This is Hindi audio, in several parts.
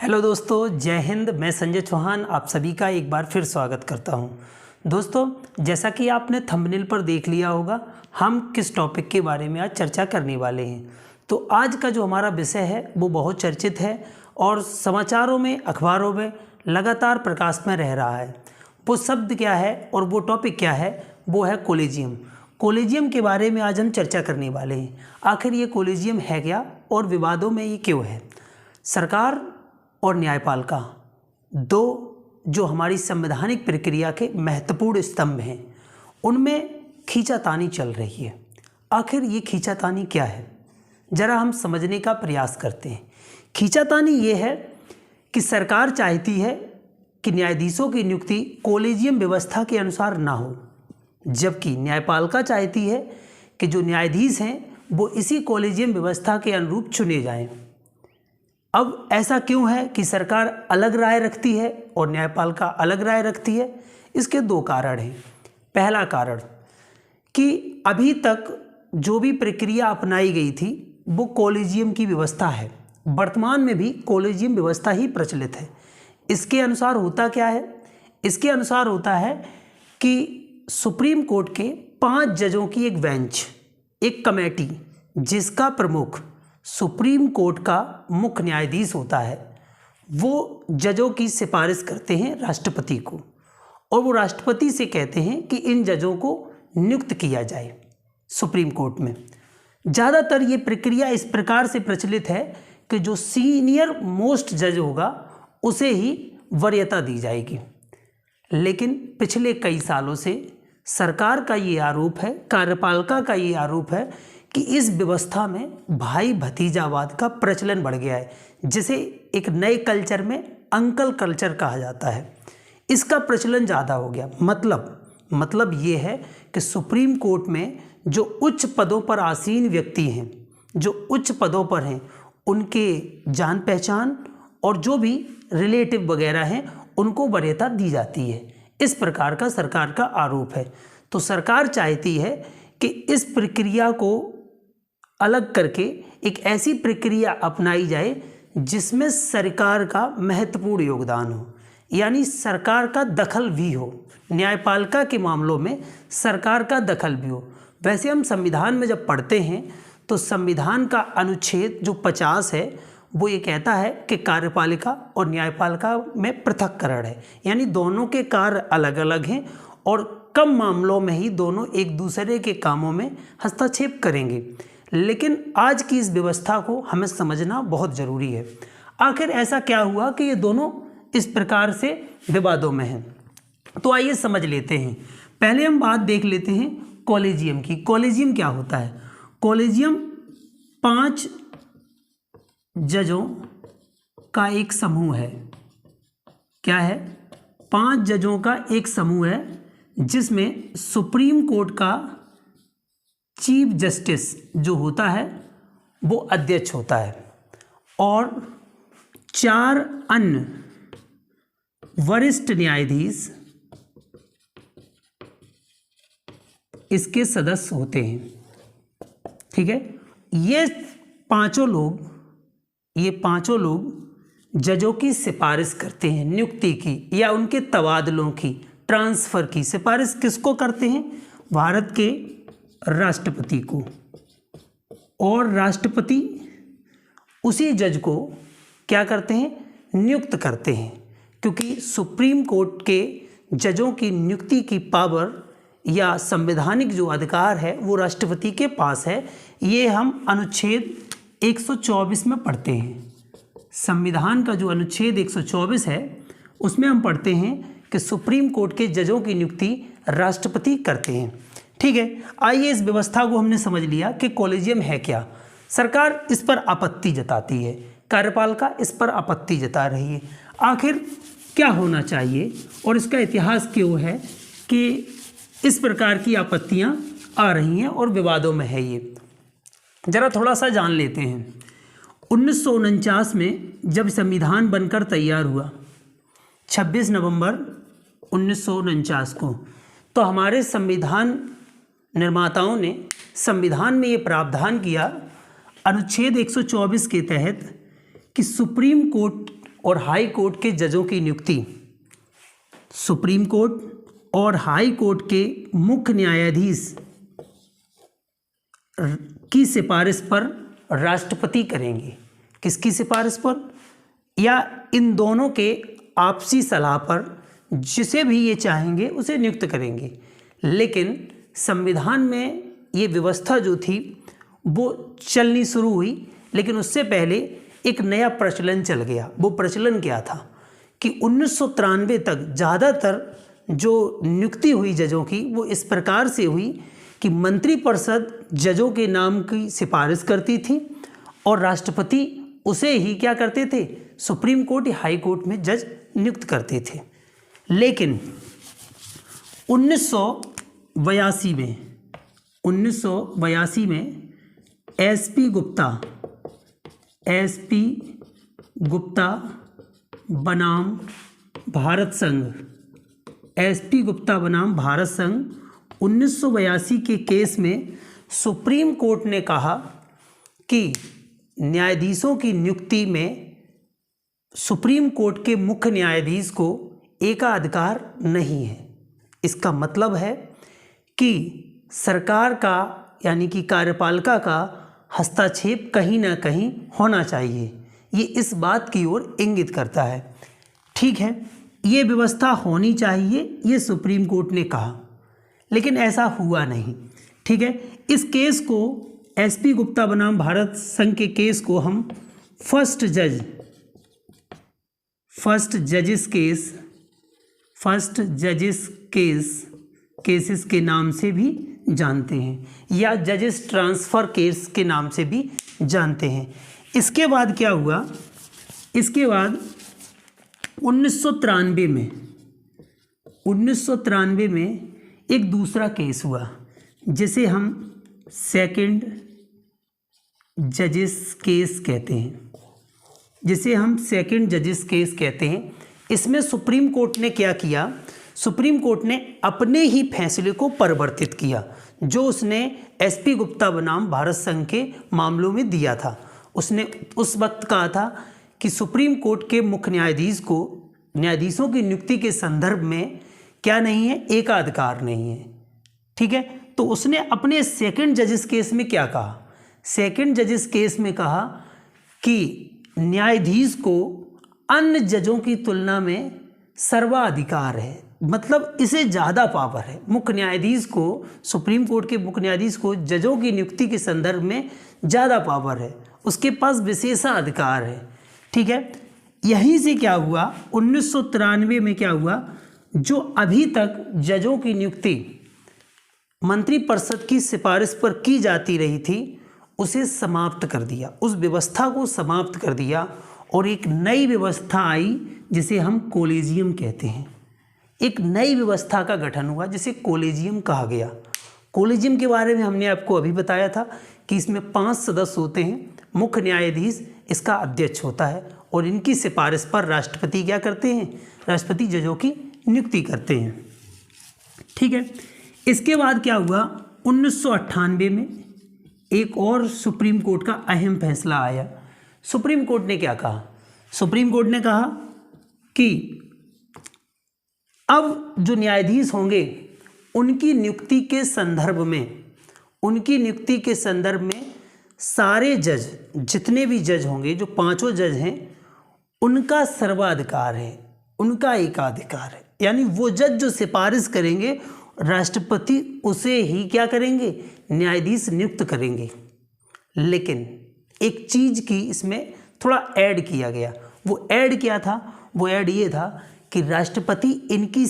हेलो दोस्तों, जय हिंद। मैं संजय चौहान आप सभी का एक बार फिर स्वागत करता हूं। दोस्तों, जैसा कि आपने थंबनेल पर देख लिया होगा, हम किस टॉपिक के बारे में आज चर्चा करने वाले हैं। तो आज का जो हमारा विषय है वो बहुत चर्चित है और समाचारों में, अखबारों में लगातार प्रकाश में रह रहा है। वो शब्द क्या है और वो टॉपिक क्या है? वो है कॉलेजियम। कॉलेजियम के बारे में आज हम चर्चा करने वाले हैं। आखिर ये कॉलेजियम है क्या और विवादों में ये क्यों है? सरकार और न्यायपालिका दो जो हमारी संवैधानिक प्रक्रिया के महत्वपूर्ण स्तंभ हैं, उनमें खींचातानी चल रही है। आखिर ये खींचातानी क्या है, जरा हम समझने का प्रयास करते हैं। खींचातानी ये है कि सरकार चाहती है कि न्यायाधीशों की नियुक्ति कॉलेजियम व्यवस्था के अनुसार ना हो, जबकि न्यायपालिका चाहती है कि जो न्यायाधीश हैं वो इसी कॉलेजियम व्यवस्था के अनुरूप चुने जाएं। अब ऐसा क्यों है कि सरकार अलग राय रखती है और न्यायपालिका अलग राय रखती है? इसके दो कारण हैं। पहला कारण कि अभी तक जो भी प्रक्रिया अपनाई गई थी वो कॉलेजियम की व्यवस्था है। वर्तमान में भी कॉलेजियम व्यवस्था ही प्रचलित है। इसके अनुसार होता क्या है? इसके अनुसार होता है कि सुप्रीम कोर्ट के 5 जजों की एक बेंच, एक कमेटी, जिसका प्रमुख सुप्रीम कोर्ट का मुख्य न्यायाधीश होता है, वो जजों की सिफारिश करते हैं राष्ट्रपति को, और वो राष्ट्रपति से कहते हैं कि इन जजों को नियुक्त किया जाए सुप्रीम कोर्ट में। ज़्यादातर ये प्रक्रिया इस प्रकार से प्रचलित है कि जो सीनियर मोस्ट जज होगा उसे ही वरीयता दी जाएगी। लेकिन पिछले कई सालों से सरकार का ये आरोप है, कार्यपालिका का ये आरोप है कि इस व्यवस्था में भाई भतीजावाद का प्रचलन बढ़ गया है, जिसे एक नए कल्चर में अंकल कल्चर कहा जाता है। इसका प्रचलन ज़्यादा हो गया। मतलब ये है कि सुप्रीम कोर्ट में जो उच्च पदों पर आसीन व्यक्ति हैं, जो उच्च पदों पर हैं, उनके जान पहचान और जो भी रिलेटिव वगैरह हैं उनको वरीयता दी जाती है। इस प्रकार का सरकार का आरोप है। तो सरकार चाहती है कि इस प्रक्रिया को अलग करके एक ऐसी प्रक्रिया अपनाई जाए जिसमें सरकार का महत्वपूर्ण योगदान हो, यानी सरकार का दखल भी हो। न्यायपालिका के मामलों में सरकार का दखल भी हो। वैसे हम संविधान में जब पढ़ते हैं तो संविधान का अनुच्छेद जो 50 है वो ये कहता है कि कार्यपालिका और न्यायपालिका में पृथक्करण है, यानी दोनों के कार्य अलग अलग हैं और कम मामलों में ही दोनों एक दूसरे के कामों में हस्तक्षेप करेंगे। लेकिन आज की इस व्यवस्था को हमें समझना बहुत ज़रूरी है। आखिर ऐसा क्या हुआ कि ये दोनों इस प्रकार से विवादों में हैं? तो आइए समझ लेते हैं। पहले हम बात देख लेते हैं कॉलेजियम की। कॉलेजियम क्या होता है? कॉलेजियम 5 जजों का एक समूह है। क्या है? 5 जजों का एक समूह है जिसमें सुप्रीम कोर्ट का चीफ जस्टिस जो होता है वो अध्यक्ष होता है और 4 अन्य वरिष्ठ न्यायाधीश इसके सदस्य होते हैं। ठीक है? ये पांचों लोग जजों की सिफारिश करते हैं, नियुक्ति की या उनके तबादलों की, ट्रांसफ़र की सिफारिश किसको करते हैं? भारत के राष्ट्रपति को। और राष्ट्रपति उसी जज को क्या करते हैं? नियुक्त करते हैं। क्योंकि सुप्रीम कोर्ट के जजों की नियुक्ति की पावर या संवैधानिक जो अधिकार है वो राष्ट्रपति के पास है। ये हम अनुच्छेद 124 में पढ़ते हैं। संविधान का जो अनुच्छेद 124 है उसमें हम पढ़ते हैं कि सुप्रीम कोर्ट के जजों की नियुक्ति राष्ट्रपति करते हैं। ठीक है, आइए इस व्यवस्था को हमने समझ लिया कि कॉलेजियम है क्या। सरकार इस पर आपत्ति जताती है, कार्यपालिका इस पर आपत्ति जता रही है। आखिर क्या होना चाहिए और इसका इतिहास क्यों है कि इस प्रकार की आपत्तियां आ रही हैं और विवादों में है ये? जरा थोड़ा सा जान लेते हैं। 1949 में जब संविधान बनकर तैयार हुआ, 26 नवंबर 1949 को, तो हमारे संविधान निर्माताओं ने संविधान में ये प्रावधान किया अनुच्छेद 124 के तहत कि सुप्रीम कोर्ट और हाई कोर्ट के जजों की नियुक्ति सुप्रीम कोर्ट और हाई कोर्ट के मुख्य न्यायाधीश की सिफारिश पर राष्ट्रपति करेंगे। किसकी सिफारिश पर? या इन दोनों के आपसी सलाह पर जिसे भी ये चाहेंगे उसे नियुक्त करेंगे। लेकिन संविधान में ये व्यवस्था जो थी वो चलनी शुरू हुई, लेकिन उससे पहले एक नया प्रचलन चल गया। वो प्रचलन क्या था कि 1993 तक ज़्यादातर जो नियुक्ति हुई जजों की वो इस प्रकार से हुई कि मंत्रिपरिषद जजों के नाम की सिफारिश करती थी और राष्ट्रपति उसे ही क्या करते थे, सुप्रीम कोर्ट या हाई कोर्ट में जज नियुक्त करते थे। लेकिन 1982 में एसपी गुप्ता बनाम भारत संघ 1982 के केस में सुप्रीम कोर्ट ने कहा कि न्यायाधीशों की नियुक्ति में सुप्रीम कोर्ट के मुख्य न्यायाधीश को एकाधिकार नहीं है। इसका मतलब है कि सरकार का यानी कि कार्यपालिका का हस्तक्षेप कहीं ना कहीं होना चाहिए। ये इस बात की ओर इंगित करता है। ठीक है, ये व्यवस्था होनी चाहिए, ये सुप्रीम कोर्ट ने कहा, लेकिन ऐसा हुआ नहीं। ठीक है, इस केस को एसपी गुप्ता बनाम भारत संघ के केस को हम फर्स्ट जजिस केसेस के नाम से भी जानते हैं या जजेस ट्रांसफ़र केस के नाम से भी जानते हैं। इसके बाद क्या हुआ? इसके बाद 1993 में एक दूसरा केस हुआ जिसे हम सेकंड जजिस केस कहते हैं। इसमें सुप्रीम कोर्ट ने क्या किया? सुप्रीम कोर्ट ने अपने ही फैसले को परिवर्तित किया जो उसने एसपी गुप्ता बनाम भारत संघ के मामलों में दिया था। उसने उस वक्त कहा था कि सुप्रीम कोर्ट के मुख्य न्यायाधीशों की नियुक्ति के संदर्भ में क्या नहीं है, एकाधिकार नहीं है। ठीक है, तो उसने अपने सेकंड जजिस केस में क्या कहा? सेकंड जजिस केस में कहा कि न्यायाधीश को अन्य जजों की तुलना में सर्वाधिकार है, मतलब इसे ज़्यादा पावर है। मुख्य न्यायाधीश को, सुप्रीम कोर्ट के मुख्य न्यायाधीश को जजों की नियुक्ति के संदर्भ में ज़्यादा पावर है, उसके पास विशेषाधिकार है। ठीक है, यहीं से क्या हुआ? 1993 में क्या हुआ? जो अभी तक जजों की नियुक्ति मंत्रिपरिषद की सिफारिश पर की जाती रही थी उसे समाप्त कर दिया, उस व्यवस्था को समाप्त कर दिया और एक नई व्यवस्था आई जिसे हम कोलेजियम कहते हैं। एक नई व्यवस्था का गठन हुआ जिसे कोलेजियम कहा गया। कोलेजियम के बारे में हमने आपको अभी बताया था कि इसमें 5 सदस्य होते हैं। मुख्य न्यायाधीश इसका अध्यक्ष होता है और इनकी सिफारिश पर राष्ट्रपति क्या करते हैं? राष्ट्रपति जजों की नियुक्ति करते हैं। ठीक है, इसके बाद क्या हुआ? 1998 में एक और सुप्रीम कोर्ट का अहम फैसला आया। सुप्रीम कोर्ट ने क्या कहा? सुप्रीम कोर्ट ने कहा कि अब जो न्यायाधीश होंगे उनकी नियुक्ति के संदर्भ में सारे जज, जितने भी जज होंगे, जो 5 जज हैं, उनका सर्वाधिकार है, उनका एकाधिकार है। यानी वो जज जो सिफारिश करेंगे राष्ट्रपति उसे ही क्या करेंगे? न्यायाधीश नियुक्त करेंगे। लेकिन एक चीज़ की इसमें थोड़ा ऐड किया गया। वो ऐड क्या था? वो ऐड ये था कि राष्ट्रपति इनकी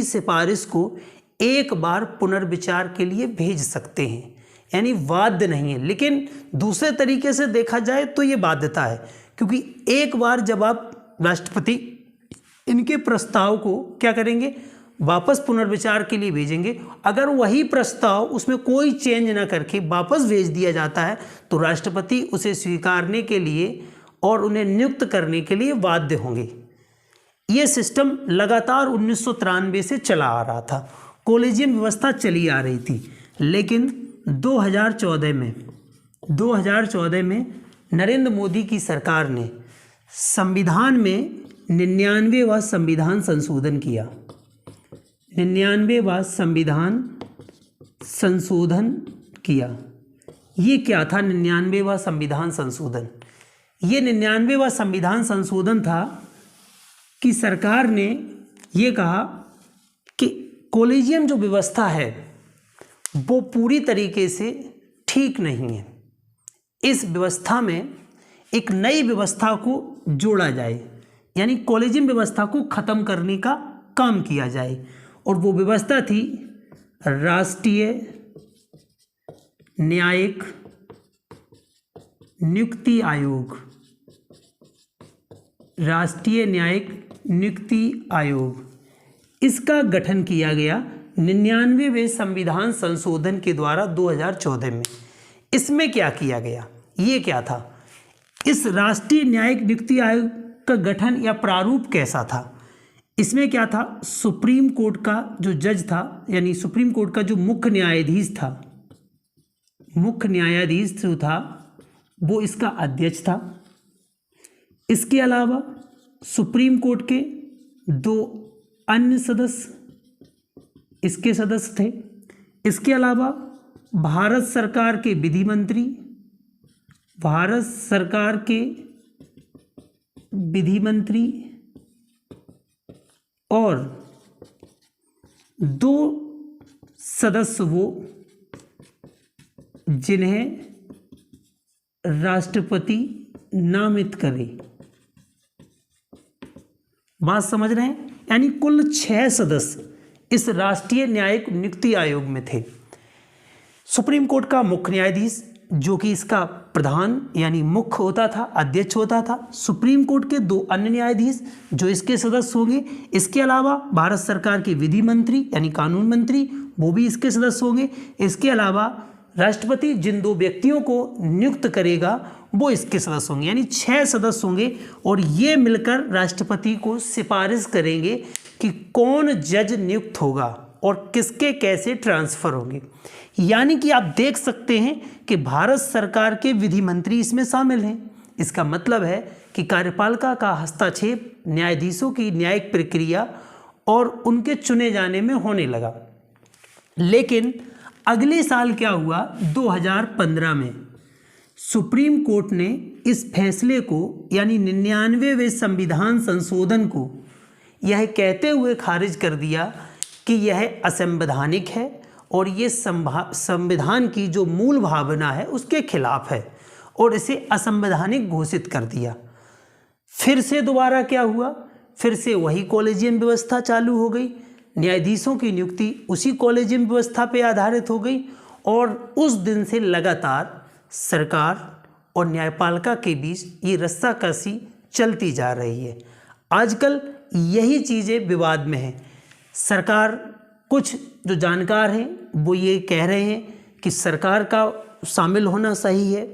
सिफारिश को एक बार पुनर्विचार के लिए भेज सकते हैं, यानी बाध्य नहीं है। लेकिन दूसरे तरीके से देखा जाए तो ये बाध्यता है, क्योंकि एक बार जब आप राष्ट्रपति इनके प्रस्ताव को क्या करेंगे? वापस पुनर्विचार के लिए भेजेंगे। अगर वही प्रस्ताव उसमें कोई चेंज ना करके वापस भेज दिया जाता है तो राष्ट्रपति उसे स्वीकारने के लिए और उन्हें नियुक्त करने के लिए बाध्य होंगे। ये सिस्टम लगातार 1993 से चला आ रहा था, कोलेजियम व्यवस्था चली आ रही थी। लेकिन 2014 में नरेंद्र मोदी की सरकार ने संविधान में 99वां संविधान संशोधन किया। 99वां संविधान संशोधन किया। ये क्या था 99वां संविधान संशोधन? ये 99वां संविधान संशोधन था कि सरकार ने ये कहा कि कॉलेजियम जो व्यवस्था है वो पूरी तरीके से ठीक नहीं है। इस व्यवस्था में एक नई व्यवस्था को जोड़ा जाए, यानी कॉलेजियम व्यवस्था को ख़त्म करने का काम किया जाए। और वो व्यवस्था थी राष्ट्रीय न्यायिक नियुक्ति आयोग। राष्ट्रीय न्यायिक नियुक्ति आयोग, इसका गठन किया गया 99वें संविधान संशोधन के द्वारा 2014 में। इसमें क्या किया गया, ये क्या था? इस राष्ट्रीय न्यायिक नियुक्ति आयोग का गठन या प्रारूप कैसा था? इसमें क्या था, सुप्रीम कोर्ट का जो जज था, यानी सुप्रीम कोर्ट का जो मुख्य न्यायाधीश था, मुख्य न्यायाधीश जो था वो इसका अध्यक्ष था। इसके अलावा सुप्रीम कोर्ट के 2 अन्य सदस्य इसके सदस्य थे। इसके अलावा भारत सरकार के विधि मंत्री, भारत सरकार के विधि मंत्री और 2 सदस्य वो जिन्हें राष्ट्रपति नामित करे। बात समझ रहे हैं? यानी कुल 6 सदस्य इस राष्ट्रीय न्यायिक नियुक्ति आयोग में थे। सुप्रीम कोर्ट का मुख्य न्यायाधीश जो कि इसका प्रधान यानी मुख्य होता था, अध्यक्ष होता था। सुप्रीम कोर्ट के 2 अन्य न्यायाधीश जो इसके सदस्य होंगे। इसके अलावा भारत सरकार के विधि मंत्री यानी कानून मंत्री, वो भी इसके सदस्य होंगे। इसके अलावा राष्ट्रपति जिन 2 व्यक्तियों को नियुक्त करेगा वो इसके सदस्य होंगे, यानी 6 सदस्य होंगे। और ये मिलकर राष्ट्रपति को सिफारिश करेंगे कि कौन जज नियुक्त होगा और किसके कैसे ट्रांसफ़र होंगे। यानी कि आप देख सकते हैं कि भारत सरकार के विधि मंत्री इसमें शामिल हैं। इसका मतलब है कि कार्यपालिका का हस्तक्षेप न्यायाधीशों की न्यायिक प्रक्रिया और उनके चुने जाने में होने लगा। लेकिन अगले साल क्या हुआ, 2015 में सुप्रीम कोर्ट ने इस फैसले को यानी 99वें संविधान संशोधन को यह कहते हुए खारिज कर दिया कि यह असंवैधानिक है और ये संविधान की जो मूल भावना है उसके खिलाफ है और इसे असंवैधानिक घोषित कर दिया। फिर से दोबारा क्या हुआ, फिर से वही कॉलेजियम व्यवस्था चालू हो गई। न्यायाधीशों की नियुक्ति उसी कॉलेजियम व्यवस्था पर आधारित हो गई और उस दिन से लगातार सरकार और न्यायपालिका के बीच ये रस्साकशी चलती जा रही है। आजकल यही चीज़ें विवाद में हैं। सरकार, कुछ जो जानकार हैं वो ये कह रहे हैं कि सरकार का शामिल होना सही है।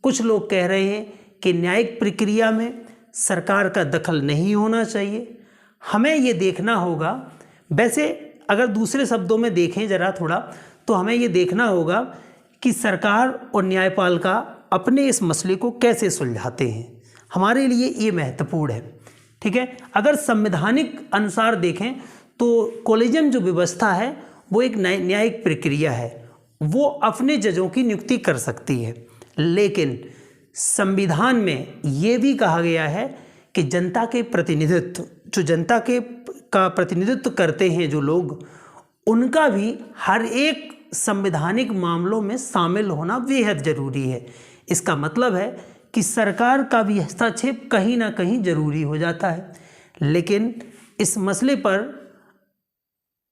कुछ लोग कह रहे हैं कि न्यायिक प्रक्रिया में सरकार का दखल नहीं होना चाहिए। हमें ये देखना होगा, वैसे अगर दूसरे शब्दों में देखें ज़रा थोड़ा, तो हमें ये देखना होगा कि सरकार और न्यायपालिका अपने इस मसले को कैसे सुलझाते हैं। हमारे लिए ये महत्वपूर्ण है, ठीक है। अगर संवैधानिक अनुसार देखें तो कॉलेजियम जो व्यवस्था है वो एक न्यायिक प्रक्रिया है, वो अपने जजों की नियुक्ति कर सकती है। लेकिन संविधान में ये भी कहा गया है कि जनता के प्रतिनिधित्व, जो जनता का प्रतिनिधित्व करते हैं जो लोग, उनका भी हर एक संवैधानिक मामलों में शामिल होना बेहद ज़रूरी है। इसका मतलब है कि सरकार का भी हस्तक्षेप कहीं ना कहीं ज़रूरी हो जाता है। लेकिन इस मसले पर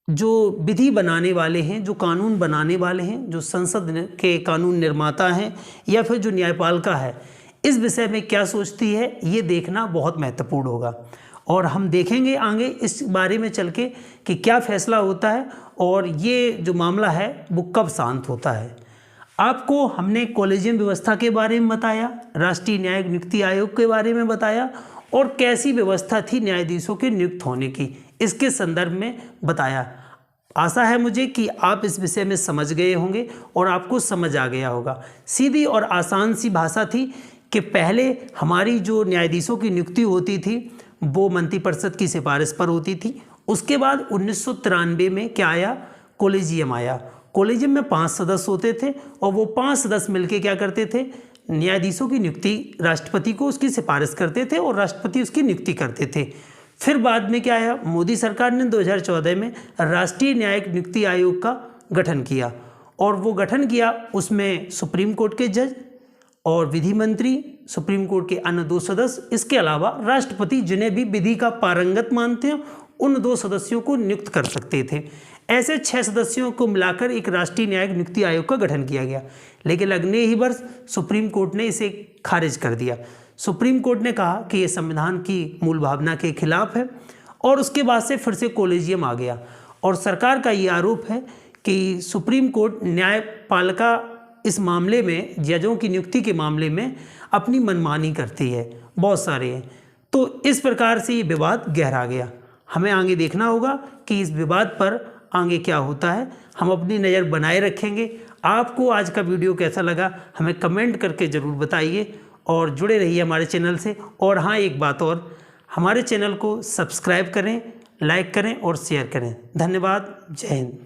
जो विधि बनाने वाले हैं, जो कानून बनाने वाले हैं, जो संसद के कानून निर्माता हैं या फिर जो न्यायपालिका है, इस विषय में क्या सोचती है ये देखना बहुत महत्वपूर्ण होगा। और हम देखेंगे आगे इस बारे में चल के कि क्या फैसला होता है और ये जो मामला है वो कब शांत होता है। आपको हमने कॉलेजियम व्यवस्था के बारे में बताया, राष्ट्रीय न्यायिक नियुक्ति आयोग के बारे में बताया और कैसी व्यवस्था थी न्यायाधीशों के नियुक्त होने की, इसके संदर्भ में बताया। आशा है मुझे कि आप इस विषय में समझ गए होंगे और आपको समझ आ गया होगा। सीधी और आसान सी भाषा थी कि पहले हमारी जो न्यायाधीशों की नियुक्ति होती थी वो मंत्रिपरिषद की सिफारिश पर होती थी। उसके बाद 1993 में क्या आया, कॉलेजियम आया। कॉलेजियम में 5 सदस्य होते थे और वो 5 सदस्य मिलकर क्या करते थे, न्यायाधीशों की नियुक्ति राष्ट्रपति को उसकी सिफारिश करते थे और राष्ट्रपति उसकी नियुक्ति करते थे। फिर बाद में क्या आया, मोदी सरकार ने 2014 में राष्ट्रीय न्यायिक नियुक्ति आयोग का गठन किया और वो गठन किया, उसमें सुप्रीम कोर्ट के जज और विधि मंत्री, सुप्रीम कोर्ट के अन्य 2 सदस्य, इसके अलावा राष्ट्रपति जिन्हें भी विधि का पारंगत मानते हैं उन 2 सदस्यों को नियुक्त कर सकते थे। ऐसे 6 सदस्यों को मिलाकर एक राष्ट्रीय न्यायिक नियुक्ति आयोग का गठन किया गया, लेकिन अगले ही वर्ष सुप्रीम कोर्ट ने इसे खारिज कर दिया। सुप्रीम कोर्ट ने कहा कि ये संविधान की मूल भावना के खिलाफ है और उसके बाद से फिर से कॉलेजियम आ गया और सरकार का ये आरोप है कि सुप्रीम कोर्ट न्यायपालिका इस मामले में, जजों की नियुक्ति के मामले में अपनी मनमानी करती है, बहुत सारे हैं। तो इस प्रकार से ये विवाद गहरा गया। हमें आगे देखना होगा कि इस विवाद पर आगे क्या होता है। हम अपनी नज़र बनाए रखेंगे। आपको आज का वीडियो कैसा लगा हमें कमेंट करके ज़रूर बताइए और जुड़े रहिए हमारे चैनल से। और हाँ, एक बात और, हमारे चैनल को सब्सक्राइब करें, लाइक करें और शेयर करें। धन्यवाद। जय हिंद।